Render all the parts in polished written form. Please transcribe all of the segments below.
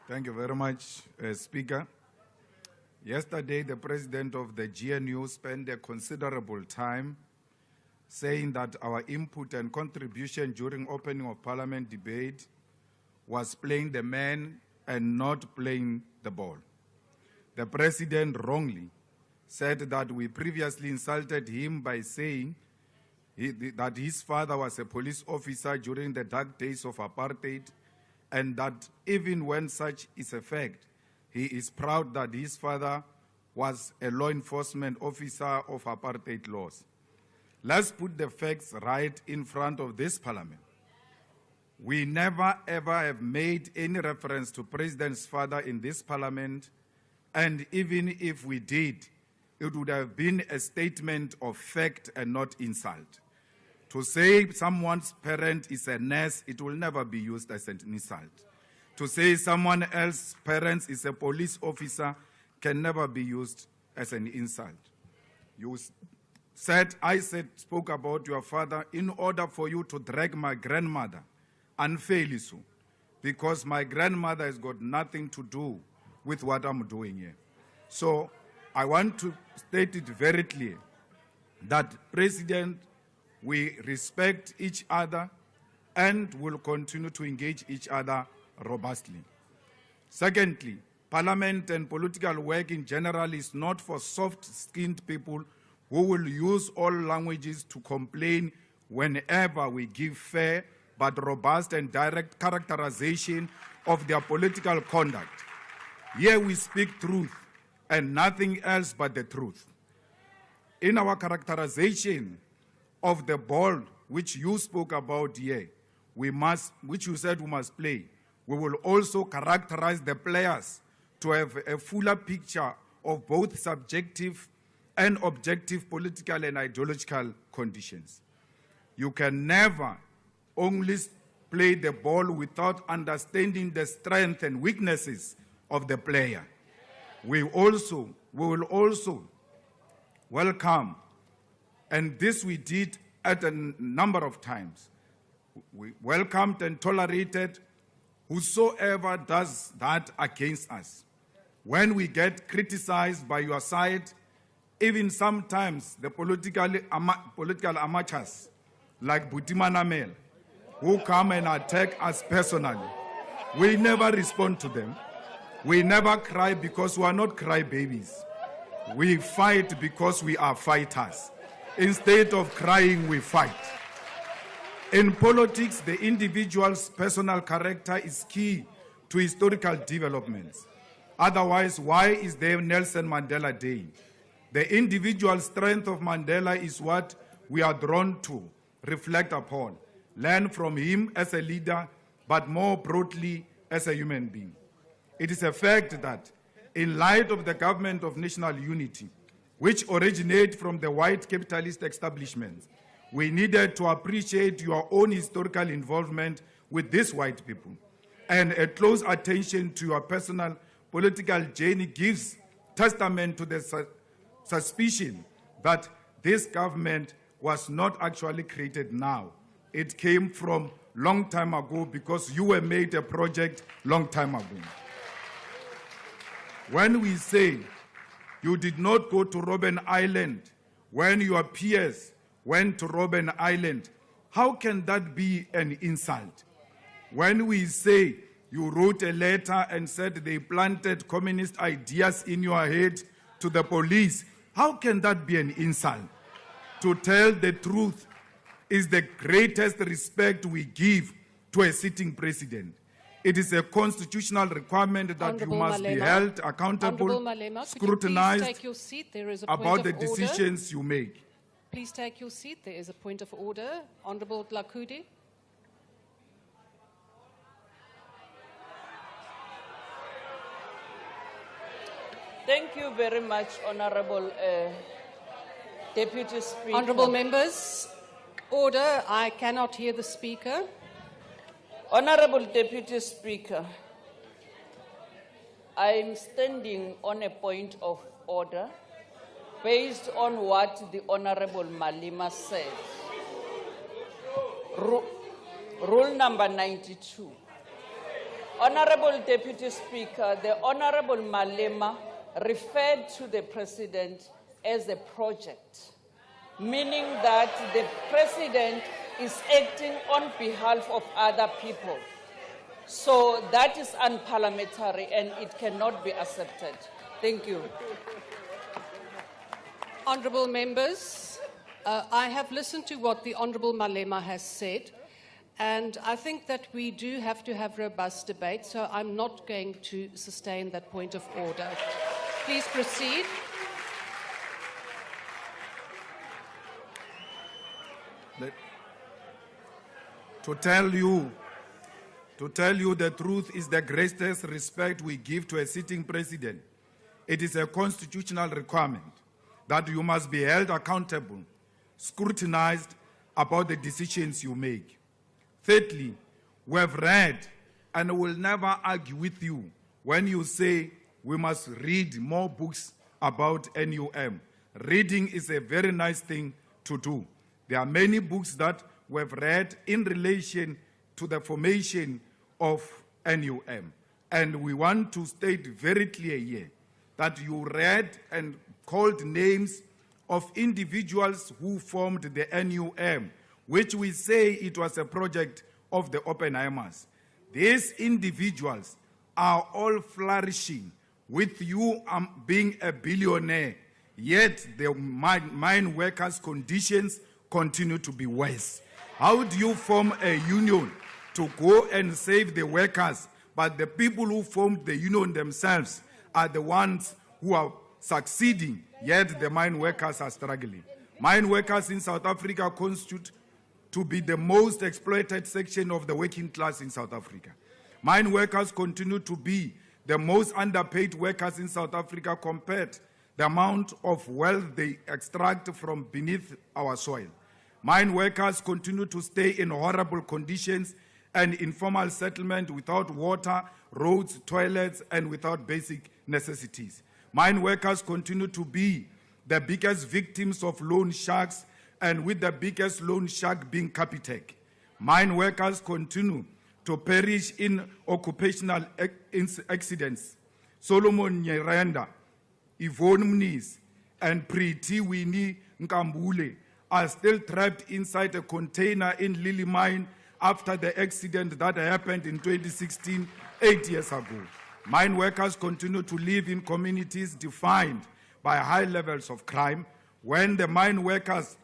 Thank you very much, Speaker. Yesterday, the president of the GNU spent a considerable time saying that our input and contribution during opening of Parliament debate was playing the man and not playing the ball. The president wrongly said that we previously insulted him by saying that his father was a police officer during the dark days of apartheid, and that even when such is a fact, he is proud that his father was a law enforcement officer of apartheid laws. Let's put the facts right in front of this Parliament. We never ever have made any reference to President's father in this Parliament, and even if we did, it would have been a statement of fact and not insult. To say someone's parent is a nurse, it will never be used as an insult. To say someone else's parent is a police officer can never be used as an insult. You spoke about your father in order for you to drag my grandmother unfairly so, because my grandmother has got nothing to do with what I'm doing here. So I want to state it very clear that, President, we respect each other and will continue to engage each other robustly. Secondly, Parliament and political work in general is not for soft-skinned people who will use all languages to complain whenever we give fair but robust and direct characterization of their political conduct. Here we speak truth and nothing else but the truth. In our characterization of the ball which you spoke about here, which you said we must play, we will also characterize the players to have a fuller picture of both subjective and objective political and ideological conditions. You can never only play the ball without understanding the strengths and weaknesses of the player. We will also welcome, and this we did at a number of times, we welcomed and tolerated whosoever does that against us. When we get criticized by your side, even sometimes the political amateurs like Butimana Mel, who come and attack us personally, we never respond to them. We never cry because we are not crybabies. We fight because we are fighters. Instead of crying, we fight. In politics, the individual's personal character is key to historical developments. Otherwise, why is there Nelson Mandela Day? The individual strength of Mandela is what we are drawn to reflect upon, learn from him as a leader, but more broadly as a human being. It is a fact that in light of the government of national unity, which originate from the white capitalist establishments, we needed to appreciate your own historical involvement with these white people. And a close attention to your personal political journey gives testament to the suspicion that this government was not actually created now. It came from long time ago because you were made a project long time ago. When we say you did not go to Robben Island when your peers went to Robben Island, how can that be an insult? When we say you wrote a letter and said they planted communist ideas in your head to the police, how can that be an insult? To tell the truth is the greatest respect we give to a sitting president. It is a constitutional requirement that you must be held accountable, scrutinized about the decisions you make. Please take your seat. There is a point of order. Honourable Dlakudi. Thank you very much, Honourable Deputy Speaker. Honourable members, order. I cannot hear the Speaker. Honourable Deputy Speaker, I am standing on a point of order based on what the Honourable Malema said. Rule number 92. Honorable Deputy Speaker, the Honorable Malema referred to the President as a project, meaning that the President is acting on behalf of other people. So that is unparliamentary and it cannot be accepted. Thank you. Honourable members, I have listened to what the Honourable Malema has said, and I think that we do have to have robust debate, so I'm not going to sustain that point of order. Please proceed. To tell you the truth is the greatest respect we give to a sitting president. It is a constitutional requirement that you must be held accountable, scrutinized about the decisions you make. Thirdly, we have read and will never argue with you when you say we must read more books about NUM. Reading is a very nice thing to do. There are many books that we have read in relation to the formation of NUM. And we want to state very clear here that you read and called names of individuals who formed the NUM, which we say it was a project of the Oppenheimers. These individuals are all flourishing, with you being a billionaire, yet the mine workers' conditions continue to be worse. How do you form a union to go and save the workers, but the people who formed the union themselves are the ones who are succeeding, yet the mine workers are struggling? Mine workers in South Africa constitute to be the most exploited section of the working class in South Africa. Mine workers continue to be the most underpaid workers in South Africa compared the amount of wealth they extract from beneath our soil. Mine workers continue to stay in horrible conditions and informal settlement without water, roads, toilets, and without basic necessities. Mine workers continue to be the biggest victims of loan sharks, and with the biggest loan shark being Capitec. Mine workers continue to perish in occupational accidents. Solomon Nyerenda, Yvonne Mniz, and Priti Winnie Nkambule are still trapped inside a container in Lily Mine after the accident that happened in 2016, 8 years ago. Mine workers continue to live in communities defined by high levels of crime. When the mine workers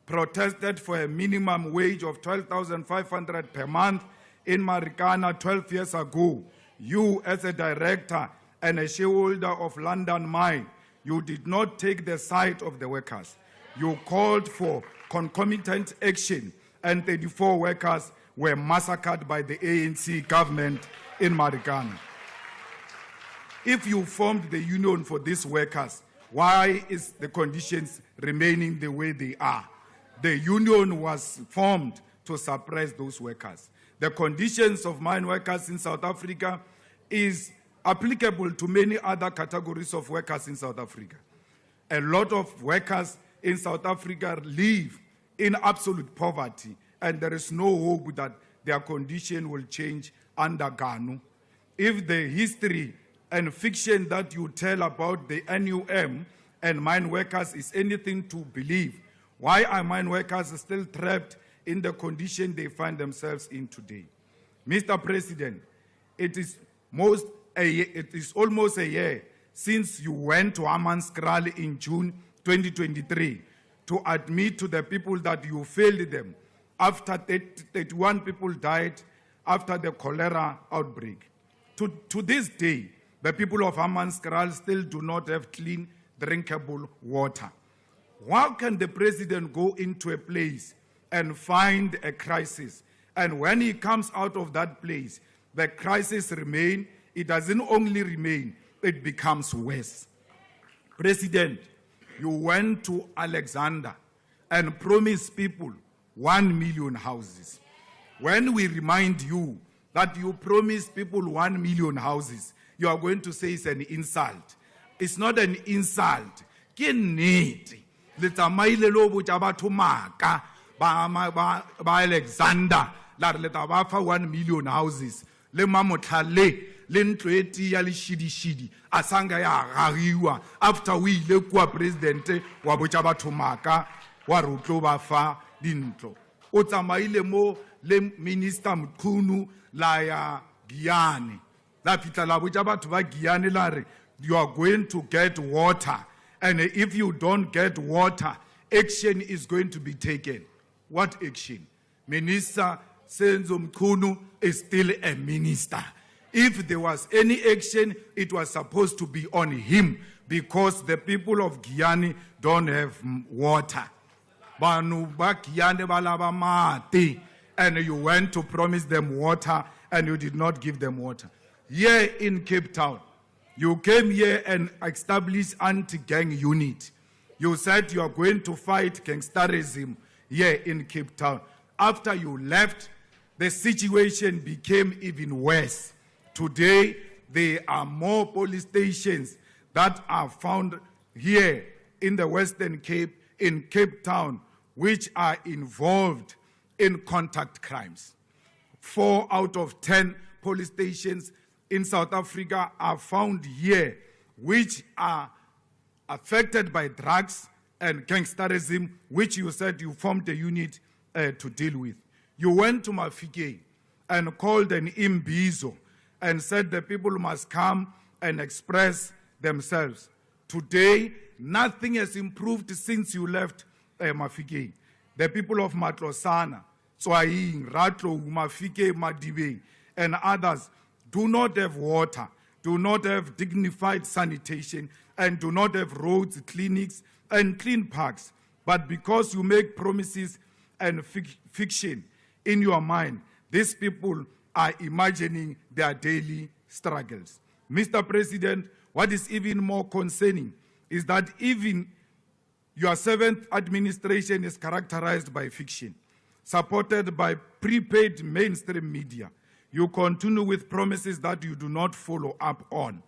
protested for a minimum wage of 12,500 per month in Marikana 12 years ago, you as a director and a shareholder of London Mine, you did not take the side of the workers. You called for concomitant action, and 34 workers were massacred by the ANC government in Marikana. If you formed the union for these workers, why is the conditions remaining the way they are? The union was formed to suppress those workers. The conditions of mine workers in South Africa is applicable to many other categories of workers in South Africa. A lot of workers in South Africa live in absolute poverty, and there is no hope that their condition will change under GANU. If the history and fiction that you tell about the NUM and mine workers is anything to believe, why are mine workers still trapped in the condition they find themselves in today? Mr. President, it is almost a year since you went to Hammanskraal in June 2023 to admit to the people that you failed them after 31 people died after the cholera outbreak. To this day, the people of Hammanskraal still do not have clean, drinkable water. How can the president go into a place and find a crisis, and when he comes out of that place, the crisis remains? It doesn't only remain, it becomes worse. President, you went to Alexander and promised people 1 million houses. When we remind you that you promised people 1 million houses, you are going to say it's an insult. It's not an insult. Ke nnete. Le tsamaile lo botsa batho maka ba Alexander la re le tla ba fa 1 million houses. le mamotlha le ntlo e tia le shidi a sanga ya gagiwa after we ile kwa president wa botsa batho maka wa re tlo ba fa dintlo o tsamaile mo le minister Mkhunu la ya Giyane la fitla la botsa batho ba Giyane la re you are going to get water and if you don't get water action is going to be taken. What action? Minister Senzo Mkhunu is still a minister. If there was any action, it was supposed to be on him because the people of Giyane don't have water. Banu ba Giyane balaba mate, and you went to promise them water and you did not give them water. Here in Cape Town, you came here and established anti-gang unit. You said you are going to fight gangsterism here in Cape Town. After you left, the situation became even worse. Today, there are more police stations that are found here in the Western Cape, in Cape Town, which are involved in contact crimes. 4 out of 10 police stations in South Africa are found here, which are affected by drugs and gangsterism, which you said you formed a unit to deal with. You went to Mafike and called an imbizo and said the people must come and express themselves. Today, nothing has improved since you left Mafike. The people of Matlosana, Tswaing, Ratlo, Mafike, Madibeng, and others do not have water, do not have dignified sanitation, and do not have roads, clinics, and clean parks. But because you make promises and fiction in your mind, these people are imagining their daily struggles. Mr. President, what is even more concerning is that even your 7th administration is characterized by fiction, supported by prepaid mainstream media. You continue with promises that you do not follow up on.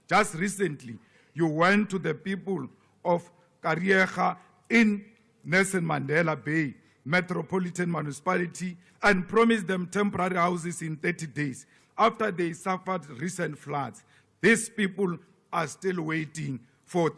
Just recently, you went to the people of Kariega in Nelson Mandela Bay Metropolitan Municipality and promised them temporary houses in 30 days. After they suffered recent floods, these people are still waiting for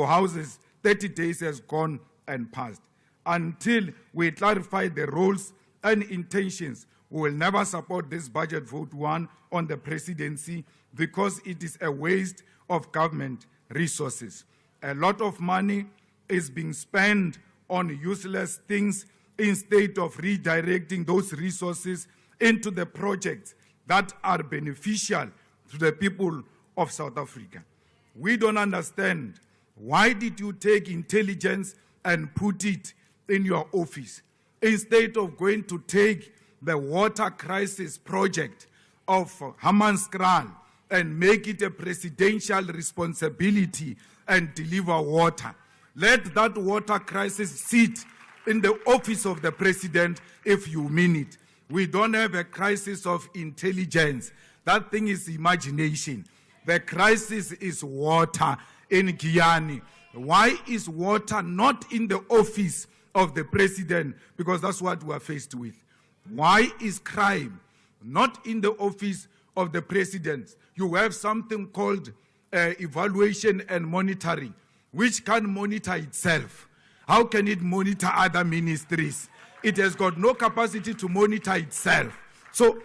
houses. 30 days has gone and passed. Until we clarify the roles and intentions, we will never support this budget vote 1 on the presidency because it is a waste of government resources. A lot of money is being spent on useless things instead of redirecting those resources into the projects that are beneficial to the people of South Africa. We don't understand. Why did you take intelligence and put it in your office instead of going to take the water crisis project of Hammanskraal and make it a presidential responsibility and deliver water? Let that water crisis sit in the office of the president if you mean it. We don't have a crisis of intelligence. That thing is imagination. The crisis is water in Giyane. Why is water not in the office of the president? Because that's what we are faced with. Why is crime not in the office of the president? You have something called evaluation and monitoring, which can monitor itself. How can it monitor other ministries? It has got no capacity to monitor itself. So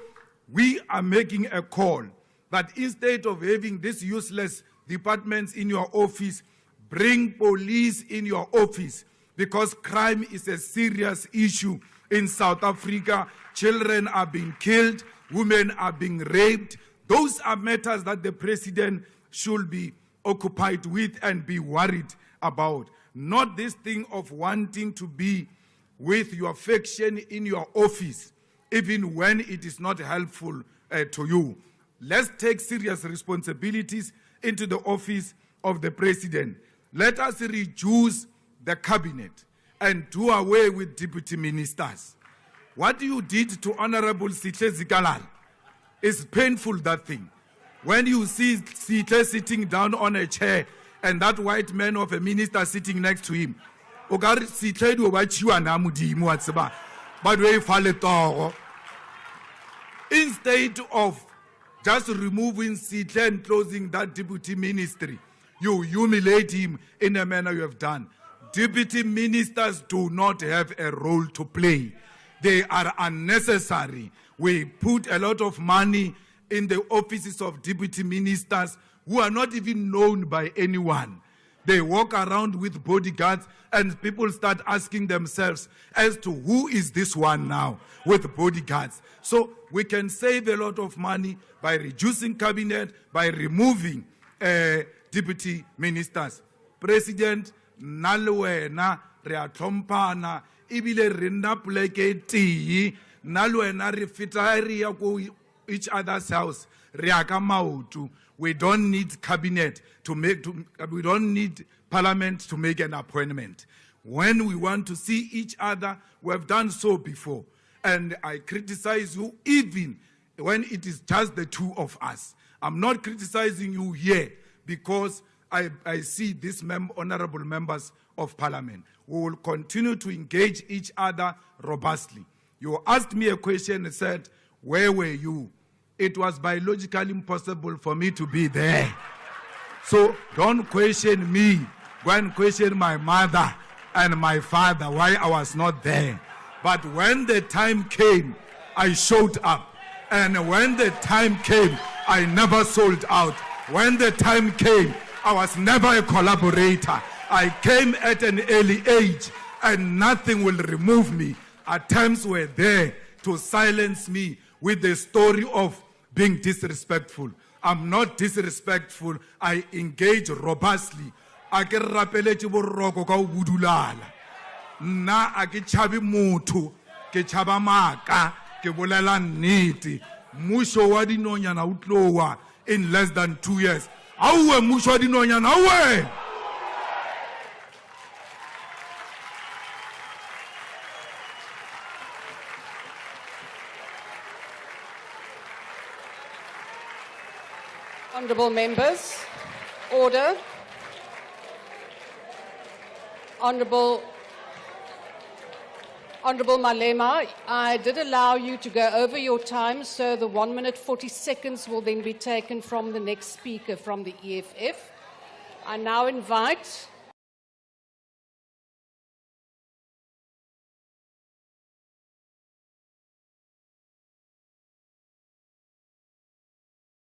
we are making a call that instead of having these useless departments in your office, bring police in your office, because crime is a serious issue in South Africa. Children are being killed, women are being raped. Those are matters that the president should be occupied with and be worried about. Not this thing of wanting to be with your faction in your office, even when it is not helpful to you. Let's take serious responsibilities into the office of the president. Let us reduce the cabinet and do away with deputy ministers. What you did to Honorable Sihle Zikalala is painful, that thing. When you see Sihle sitting down on a chair and that white man of a minister sitting next to him, but we fall Instead of just removing Sihle and closing that deputy ministry, you humiliate him in a manner you have done. Deputy ministers do not have a role to play. They are unnecessary. We put a lot of money in the offices of deputy ministers who are not even known by anyone. They walk around with bodyguards and people start asking themselves as to who is this one now with bodyguards. So we can save a lot of money by reducing cabinet, by removing deputy ministers. President, nalwena reatlompana ibile rinda pleke ti nalwena refitaria ko each other's house reaka mautu. We don't need cabinet we don't need parliament to make an appointment. When we want to see each other, we have done so before. And I criticize you even when it is just the two of us. I'm not criticizing you here because I see these honorable members of parliament. We will continue to engage each other robustly. You asked me a question and said, where were you? It was biologically impossible for me to be there. So don't question me. Go and question my mother and my father why I was not there. But when the time came, I showed up. And when the time came, I never sold out. When the time came, I was never a collaborator. I came at an early age and nothing will remove me. Attempts were there to silence me with the story of being disrespectful. I'm not disrespectful. I engage robustly. A ke rapeletse boroko ka o budulala. Nna a ke tshabe motho, ke tshaba maka, ke bolela nnete. Mmuso wa dinonyana o tlowa in less than 2 years. Auwe mmuso wa dinonyana, auwe! Honourable members, order. Honourable Malema, I did allow you to go over your time, so the 1 minute 40 seconds will then be taken from the next speaker from the EFF. I now invite